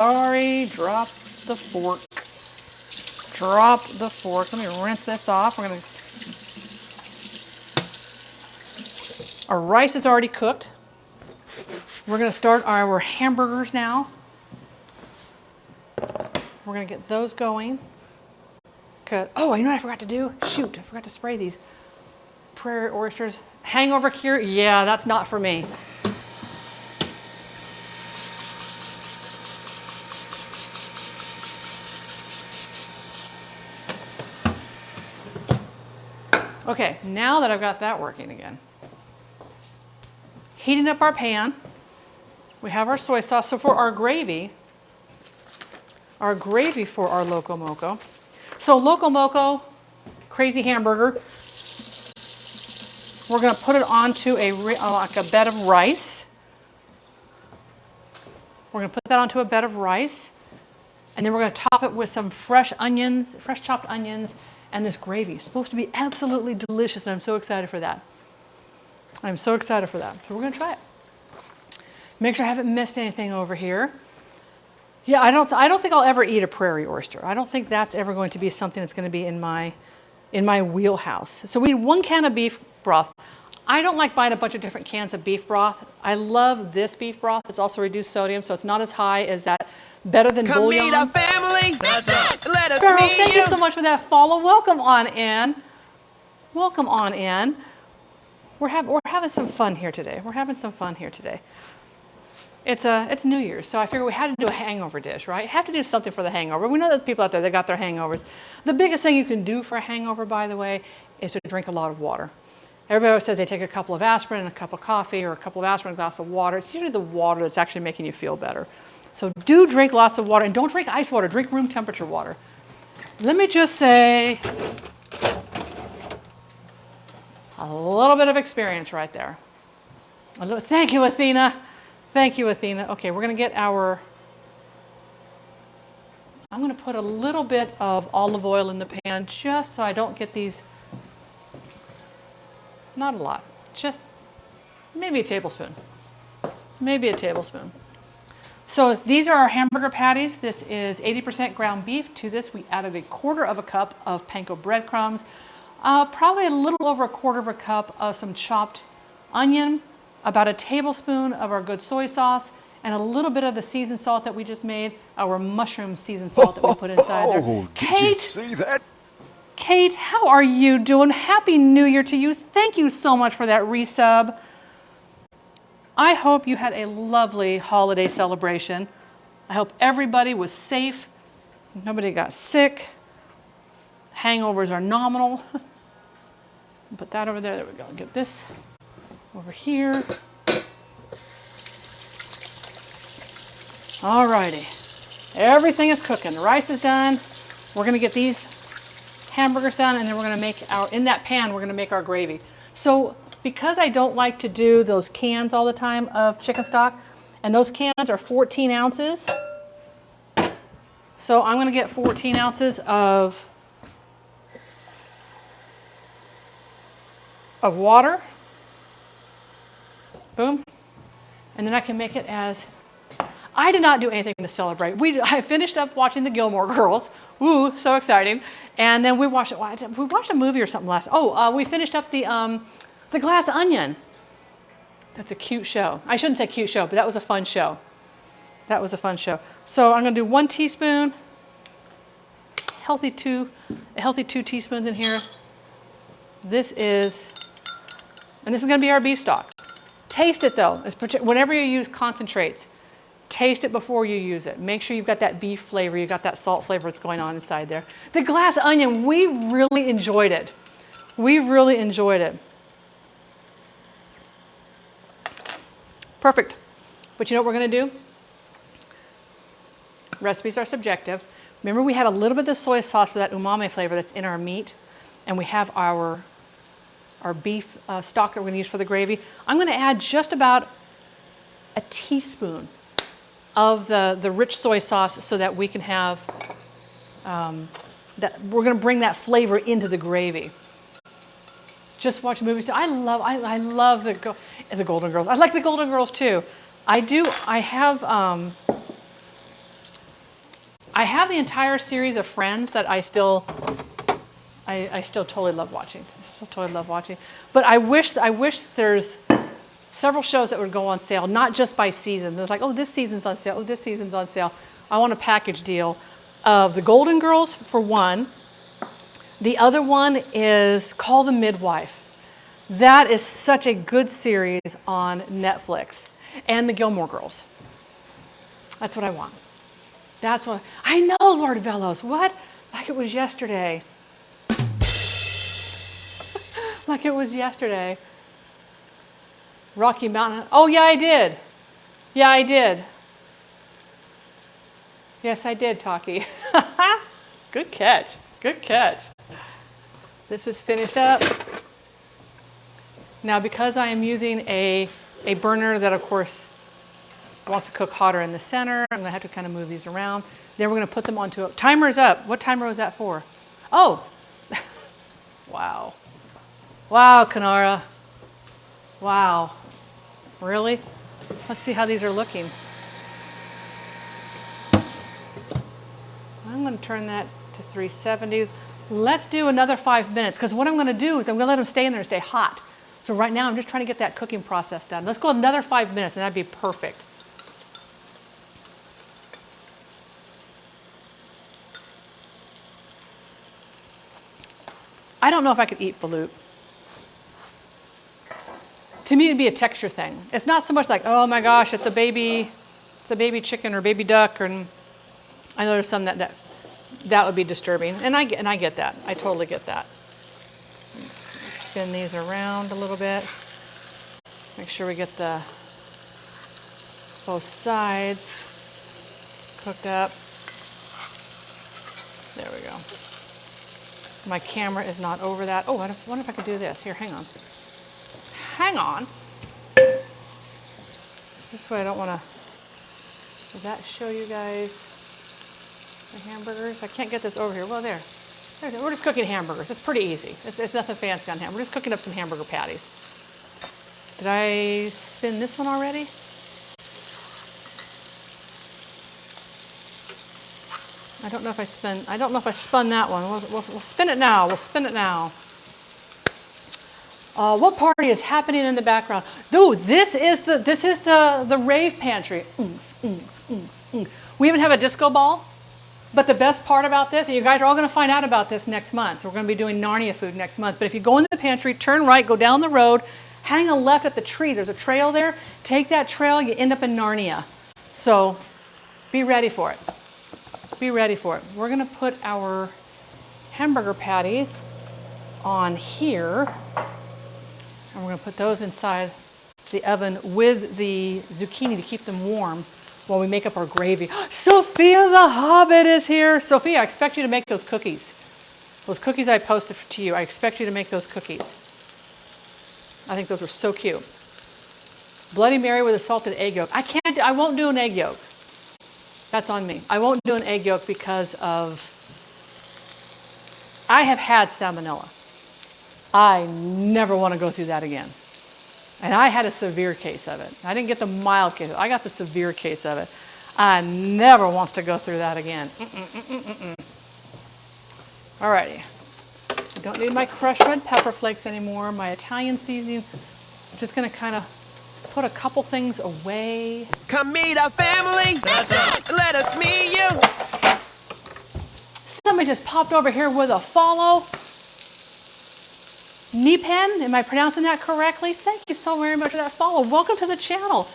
sorry, drop the fork. Drop the fork. Let me rinse this off. Our rice is already cooked. We're going to start our hamburgers now. We're going to get those going. Oh, you know what I forgot to do? Shoot, I forgot to spray these prairie oysters. Hangover cure? Yeah, that's not for me. Okay, now that I've got that working again, heating up our pan, we have our soy sauce. So for our gravy for our Loco Moco. So Loco Moco, crazy hamburger, we're going to put it onto like a bed of rice. We're going to put that onto a bed of rice, and then we're going to top it with some fresh chopped onions, and this gravy. It's supposed to be absolutely delicious, and I'm so excited for that. I'm so excited for that. So we're going to try it. Make sure I haven't missed anything over here. Yeah, I don't think I'll ever eat a prairie oyster. I don't think that's ever going to be something that's going to be in my wheelhouse. So we need 1 can of beef broth. I don't like buying a bunch of different cans of beef broth. I love this beef broth. It's also reduced sodium, so it's not as high as that Better Than Bouillon. Come meet our family. That's right. Let us Farrell, meet thank you so much for that follow. Welcome on in. Welcome on in. We're having some fun here today. It's New Year's, so I figured we had to do a hangover dish, right? Have to do something for the hangover. We know that people out there, they got their hangovers. The biggest thing you can do for a hangover, by the way, is to drink a lot of water. Everybody always says they take a couple of aspirin and a cup of coffee, or a couple of aspirin and a glass of water. It's usually the water that's actually making you feel better. So do drink lots of water, and don't drink ice water, drink room temperature water. Let me just say, a little bit of experience right there. Thank you, Athena. Thank you, Athena. Okay, we're going to get I'm going to put a little bit of olive oil in the pan just so I don't get these, not a lot, just maybe a tablespoon. Maybe a tablespoon. So these are our hamburger patties. This is 80% ground beef. To this, we added 1/4 cup of panko breadcrumbs, probably a little over 1/4 cup of some chopped onion, about a tablespoon of our good soy sauce, and a little bit of the seasoned salt that we just made, our mushroom seasoned salt that we put inside there. Oh, Kate, did you see that? Kate, how are you doing? Happy New Year to you. Thank you so much for that resub. I hope you had a lovely holiday celebration. I hope everybody was safe. Nobody got sick. Hangovers are nominal. Put that over there. There we go. Get this over here. All righty. Everything is cooking. The rice is done. We're going to get these hamburgers done, and then we're going to make in that pan, we're going to make our gravy. So because I don't like to do those cans all the time of chicken stock, and those cans are 14 ounces, so I'm going to get 14 ounces of water. Boom. And then I can make it as, I did not do anything to celebrate. I finished up watching the Gilmore Girls. Ooh, so exciting. And then we watched a movie or something we finished up the Glass Onion. That's a cute show. I shouldn't say cute show, but that was a fun show. That was a fun show. So I'm going to do 1 teaspoon, a healthy 2 teaspoons in here. This is going to be our beef stock. Taste it though. Whenever you use concentrates, taste it before you use it. Make sure you've got that beef flavor, you've got that salt flavor that's going on inside there. The Glass Onion, we really enjoyed it. We really enjoyed it. Perfect. But you know what we're going to do? Recipes are subjective. Remember, we had a little bit of the soy sauce for that umami flavor that's in our meat, and we have our beef stock that we're going to use for the gravy. I'm going to add just about a teaspoon of the rich soy sauce so that we can have we're going to bring that flavor into the gravy. Just watch movies too. I love the Golden Girls. I like the Golden Girls too. I have I have the entire series of Friends that I still totally love watching. But I wish there's several shows that would go on sale, not just by season. There's like, oh, this season's on sale. Oh, this season's on sale. I want a package deal of the Golden Girls for one. The other one is Call the Midwife. That is such a good series on Netflix. And the Gilmore Girls. That's what I want. That's what I know, Lord Velos. What? Like it was yesterday. Like it was yesterday. Rocky Mountain. Oh, yeah, I did. Yeah, I did. Yes, I did, Taki. Good catch. Good catch. This is finished up. Now, because I am using a burner that, of course, wants to cook hotter in the center, I'm going to have to kind of move these around. Then we're going to put them onto a... Timer's up. What timer was that for? Oh. Wow. Wow, Kanara. Wow. Really? Let's see how these are looking. I'm going to turn that to 370. Let's do another 5 minutes, because what I'm going to do is I'm going to let them stay in there and stay hot. So right now I'm just trying to get that cooking process done. Let's go another 5 minutes and that'd be perfect. I don't know if I could eat balut. To me, it'd be a texture thing. It's not so much like, oh my gosh, it's a baby chicken or baby duck, and I know there's some that would be disturbing, and I get that. I totally get that. Let's spin these around a little bit. Make sure we get both sides cooked up. There we go. My camera is not over that. Oh, I wonder if I could do this. Here, hang on. Hang on. This way I don't want to... Did that show you guys the hamburgers? I can't get this over here. Well, there. We're just cooking hamburgers. It's pretty easy. It's nothing fancy on ham. We're just cooking up some hamburger patties. Did I spin this one already? I don't know if I spun that one. We'll spin it now. We'll spin it now. What party is happening in the background? Dude, this is the rave pantry. We even have a disco ball. But the best part about this, and you guys are all going to find out about this next month. We're going to be doing Narnia food next month. But if you go in the pantry, turn right, go down the road, hang a left at the tree. There's a trail there. Take that trail, you end up in Narnia. So be ready for it. Be ready for it. We're going to put our hamburger patties on here. And we're going to put those inside the oven with the zucchini to keep them warm while we make up our gravy. Sophia the Hobbit is here. Sophia, I expect you to make those cookies. Those cookies I posted to you, I expect you to make those cookies. I think those are so cute. Bloody Mary with a salted egg yolk. I won't do an egg yolk. That's on me. I won't do an egg yolk because I have had salmonella. I never want to go through that again. And I had a severe case of it. I didn't get the mild case. I got the severe case of it. I never wants to go through that again. Alrighty. I don't need my crushed red pepper flakes anymore. My Italian seasoning. I'm just going to kind of put a couple things away. Come meet our family. That's right. Let us meet you. Somebody just popped over here with a follow. Nipen, am I pronouncing that correctly? Thank you so very much for that follow. Welcome to the channel.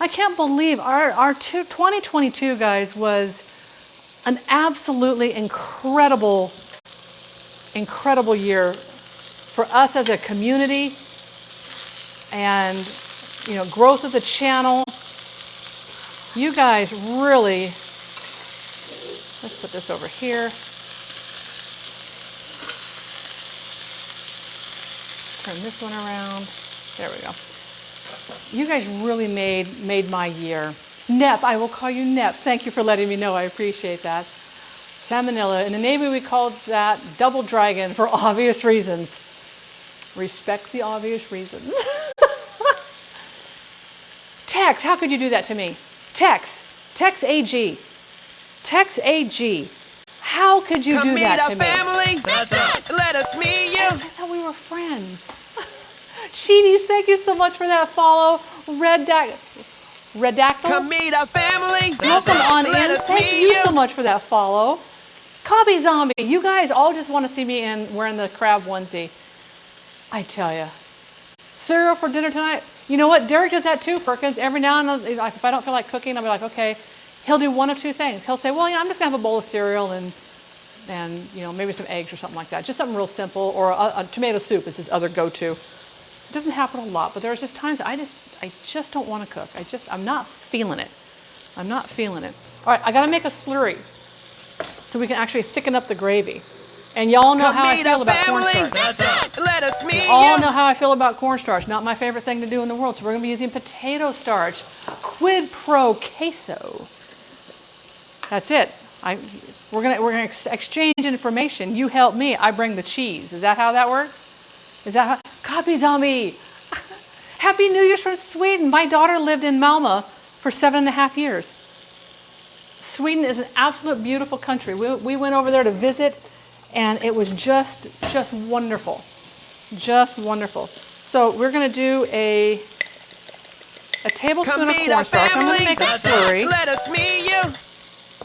I can't believe our 2022, guys, was an absolutely incredible year for us as a community, and growth of the channel. You guys really, let's put this over here. Turn this one around. There we go. You guys really made my year. Nep, I will call you Nep. Thank you for letting me know. I appreciate that. Salmonella. In the Navy, we called that double dragon for obvious reasons. Respect the obvious reasons. Tex, how could you do that to me? Tex AG. Tex AG. How could you do that to me? Family. That's right. Let us meet you. I thought we were friends. Cheaties, thank you so much for that follow. Redactyl. Come meet our family. Welcome on Let in. us Thank meet you so much for that follow. Cobby Zombie, you guys all just want to see me in wearing the crab onesie. I tell you. Cereal for dinner tonight. You know what? Derek does that too, Perkins. Every now and then, if I don't feel like cooking, I'll be like, okay. He'll do one of two things. He'll say, well, I'm just going to have a bowl of cereal and maybe some eggs or something like that. Just something real simple. Or a tomato soup is his other go-to. It doesn't happen a lot, but there's just times I just don't want to cook. I'm not feeling it. I'm not feeling it. All right, I got to make a slurry so we can actually thicken up the gravy. And y'all know how I feel about cornstarch. Let us meet You all know how I feel about cornstarch. Not my favorite thing to do in the world. So we're going to be using potato starch. Quid pro queso. That's it. We're gonna exchange information. You help me. I bring the cheese. Is that how that works? Is that how? Copy Zombie. Happy New Year's from Sweden. My daughter lived in Malmö for 7.5 years. Sweden is an absolute beautiful country. We went over there to visit, and it was just wonderful, just wonderful. So we're gonna do a tablespoon of cornstarch. I'm gonna make a slurry. Let us meet you.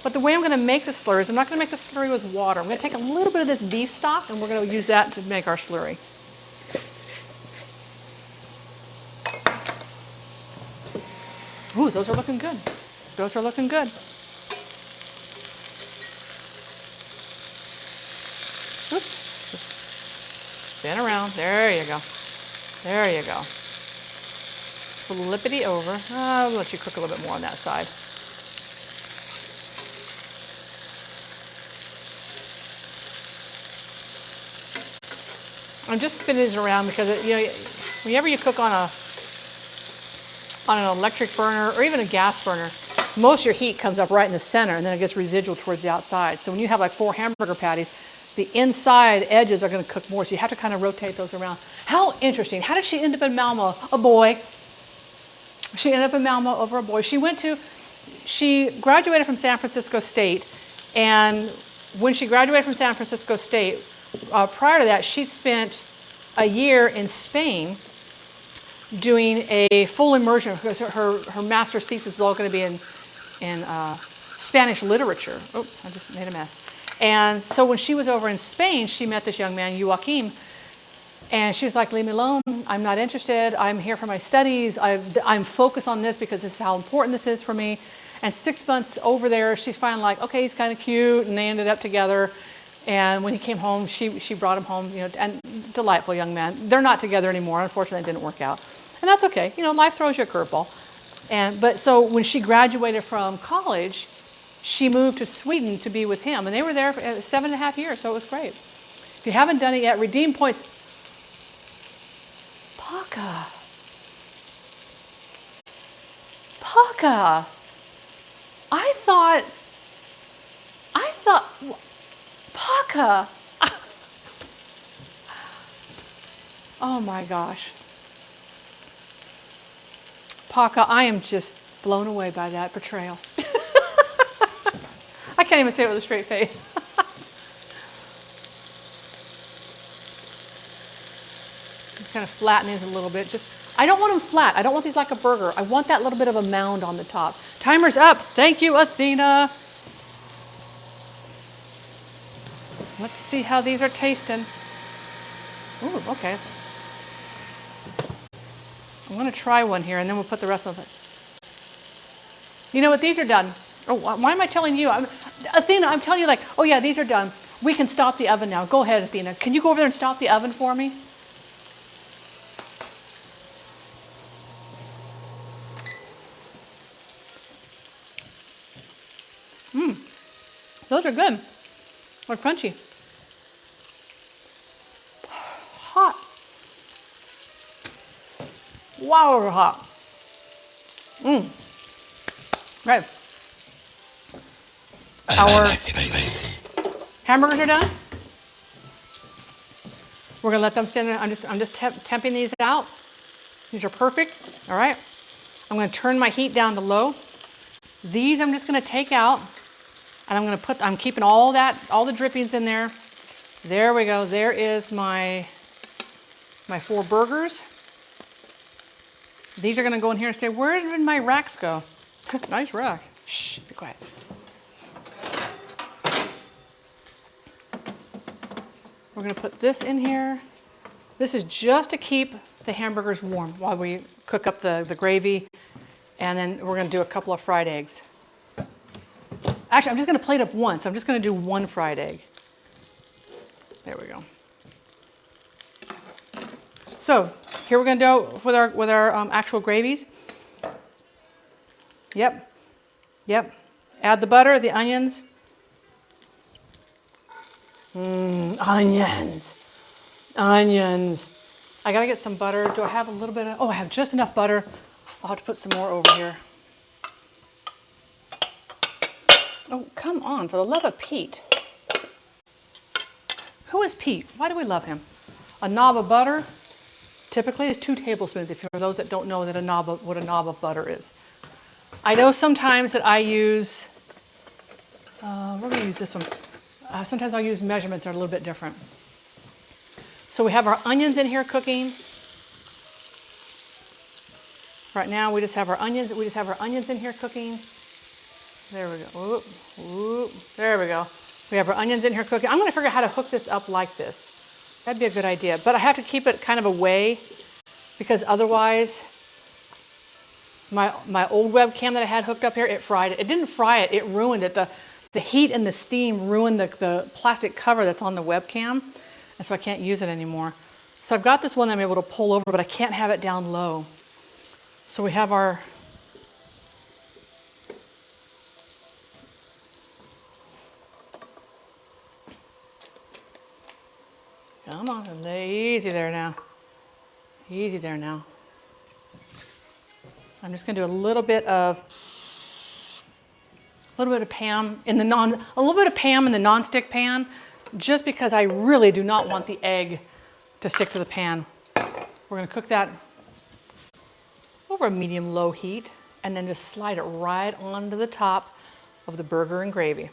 But the way I'm going to make the slurry is I'm not going to make the slurry with water. I'm going to take a little bit of this beef stock and we're going to use that to make our slurry. Ooh, those are looking good. Those are looking good. Oops. Spin around. There you go. There you go. Flippity over. I'll let you cook a little bit more on that side. I'm just spinning it around because whenever you cook on an electric burner or even a gas burner, most of your heat comes up right in the center and then it gets residual towards the outside. So when you have like 4 hamburger patties, the inside edges are going to cook more. So you have to kind of rotate those around. How interesting. How did she end up in Malmö? A boy. She ended up in Malmö over a boy. She graduated from San Francisco State, and when she graduated from San Francisco State, prior to that, she spent a year in Spain doing a full immersion because her master's thesis was all going to be in Spanish literature. Oh, I just made a mess. And so when she was over in Spain, she met this young man, Joaquim, and she was like, leave me alone. I'm not interested. I'm here for my studies. I'm focused on this because this is how important this is for me. And 6 months over there, she's finally like, okay, he's kind of cute, and they ended up together. And when he came home, she brought him home, and delightful young man. They're not together anymore. Unfortunately, it didn't work out. And that's okay. Life throws you a curveball. But so when she graduated from college, she moved to Sweden to be with him. And they were there for 7.5 years, so it was great. If you haven't done it yet, redeem points. Paka. I thought, Paka. Oh my gosh. Paka, I am just blown away by that portrayal. I can't even say it with a straight face. Just kind of flatten these a little bit. I don't want them flat. I don't want these like a burger. I want that little bit of a mound on the top. Timer's up. Thank you, Athena. Let's see how these are tasting. Ooh, okay. I'm going to try one here, and then we'll put the rest of it. You know what? These are done. Oh, why am I telling you? Athena, I'm telling you oh yeah, these are done. We can stop the oven now. Go ahead, Athena. Can you go over there and stop the oven for me? Those are good. They're crunchy. Hot. Wow, they're hot. Right. Our hamburgers are done. We're gonna let them stand there. I'm just temping these out. These are perfect. All right. I'm gonna turn my heat down to low. These I'm just gonna take out And I'm keeping all the drippings in there. There we go. There is my 4 burgers. These are gonna go in here and say, where did my racks go? Nice rack. Shh, be quiet. We're gonna put this in here. This is just to keep the hamburgers warm while we cook up the gravy. And then we're gonna do a couple of fried eggs. Actually, I'm just gonna plate up one, so I'm just gonna do 1 fried egg. There we go. So here we're gonna do with our actual gravies. Yep. Add the butter, the onions. Onions. I gotta get some butter. Do I have a little bit of, I have just enough butter. I'll have to put some more over here. Oh, come on, for the love of Pete. Who is Pete? Why do we love him? A knob of butter typically is 2 tablespoons, if for those that don't know what a knob of butter is. I know sometimes that I use, we're going to use this one. Sometimes I'll use measurements that are a little bit different. So we have our onions in here cooking. Right now we just have our onions in here cooking. There we go. There we go. We have our onions in here cooking. I'm going to figure out how to hook this up like this. That'd be a good idea. But I have to keep it kind of away because otherwise my old webcam that I had hooked up here, it fried it. It didn't fry it, it ruined it. The heat and the steam ruined the plastic cover that's on the webcam, and so I can't use it anymore. So I've got this one that I'm able to pull over, but I can't have it down low. So we have our come on, lay easy there now. Easy there now. I'm just going to do a little bit of Pam in the non-stick pan, just because I really do not want the egg to stick to the pan. We're going to cook that over a medium-low heat, and then just slide it right onto the top of the burger and gravy.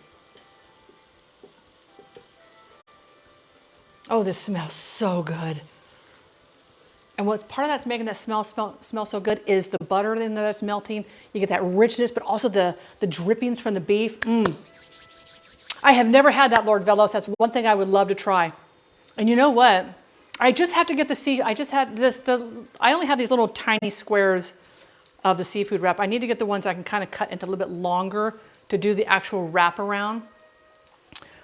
Oh, this smells so good. And what's part of that's making that smell so good is the butter in there that's melting. You get that richness, but also the drippings from the beef. I have never had that, Lord Velos. That's one thing I would love to try. And you know what? I just have to get I only have these little tiny squares of the seafood wrap. I need to get the ones I can kind of cut into a little bit longer to do the actual wrap around.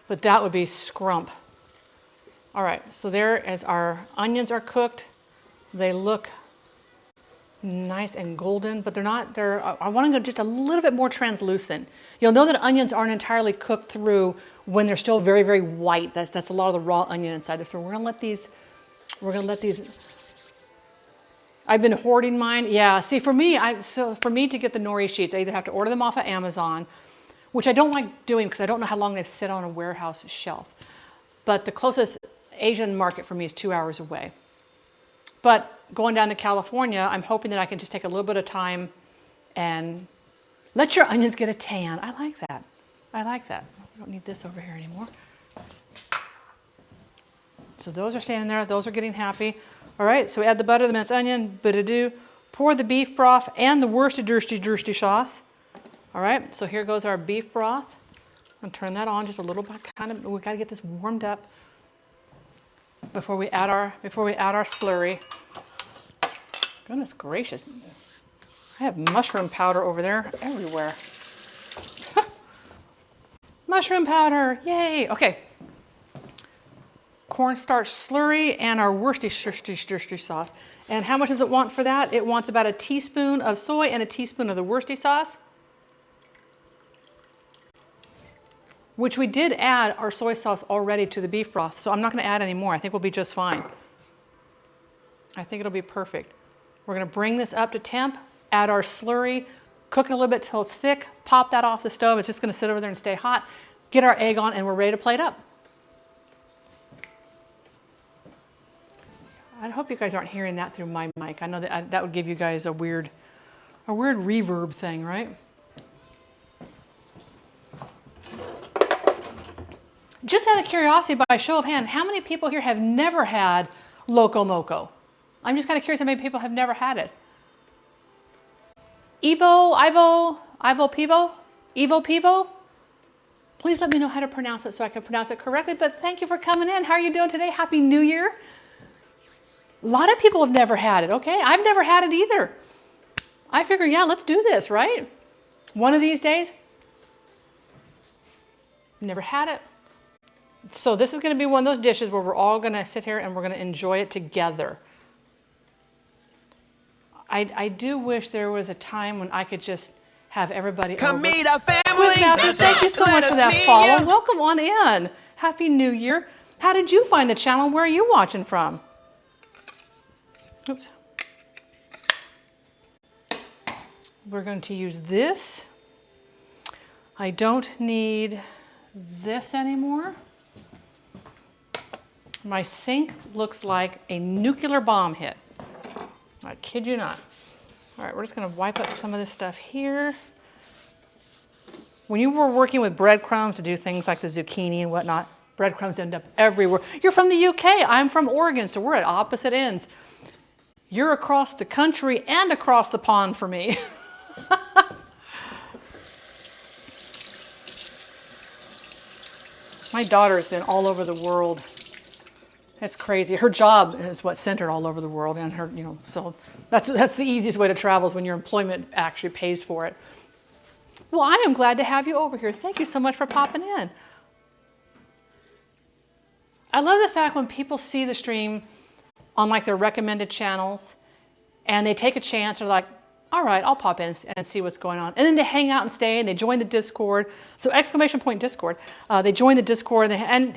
But that would be scrump. All right, so there as our onions are cooked, they look nice and golden, but I want to go just a little bit more translucent. You'll know that onions aren't entirely cooked through when they're still very, very white. That's a lot of the raw onion inside there. So we're gonna let these, I've been hoarding mine. Yeah, see for me to get the nori sheets, I either have to order them off of Amazon, which I don't like doing because I don't know how long they sit on a warehouse shelf. But the closest Asian market for me is 2 hours away. But going down to California, I'm hoping that I can just take a little bit of time and let your onions get a tan. I like that. I like that. I don't need this over here anymore. So those are standing there. Those are getting happy. All right, so we add the butter, the minced onion, pour the beef broth and the Worcestershire sauce. All right, so here goes our beef broth. I'm gonna turn that on just a little bit. We gotta get this warmed up before we add our slurry. Goodness gracious. I have mushroom powder over there everywhere. Mushroom powder, yay. Okay. Cornstarch slurry and our Worcestershire sauce. And how much does it want for that? It wants about a teaspoon of soy and a teaspoon of the Worcestershire sauce, which we did add our soy sauce already to the beef broth, so I'm not going to add any more. I think we'll be just fine. I think it'll be perfect. We're going to bring this up to temp, add our slurry, cook it a little bit till it's thick, pop that off the stove. It's just going to sit over there and stay hot. Get our egg on, and we're ready to plate up. I hope you guys aren't hearing that through my mic. I know that would give you guys a weird reverb thing, right? Just out of curiosity, by a show of hand, how many people here have never had Loco Moco? I'm just kind of curious how many people have never had it. Ivo Pivo? Evo Pivo? Please let me know how to pronounce it so I can pronounce it correctly, but thank you for coming in. How are you doing today? Happy New Year. A lot of people have never had it, okay? I've never had it either. I figure, yeah, let's do this, right? One of these days. Never had it. So this is going to be one of those dishes where we're all going to sit here and we're going to enjoy it together. I do wish there was a time when I could just have everybody Come over. meet our family. Quizmaster, thank you so much for that Let us follow. meet you. Welcome on in. Happy New Year. How did you find the channel? Where are you watching from? Oops. We're going to use this. I don't need this anymore. My sink looks like a nuclear bomb hit. I kid you not. All right, we're just going to wipe up some of this stuff here. When you were working with breadcrumbs to do things like the zucchini and whatnot, breadcrumbs end up everywhere. You're from the UK. I'm from Oregon, so we're at opposite ends. You're across the country and across the pond for me. My daughter has been all over the world. That's crazy. Her job is what sent her all over the world, and her, so that's the easiest way to travel is when your employment actually pays for it. Well, I am glad to have you over here. Thank you so much for popping in. I love the fact when people see the stream on like their recommended channels, and they take a chance. They're like, all right, I'll pop in and see what's going on. And then they hang out and stay, and they join the Discord. So exclamation point Discord. They join the Discord, and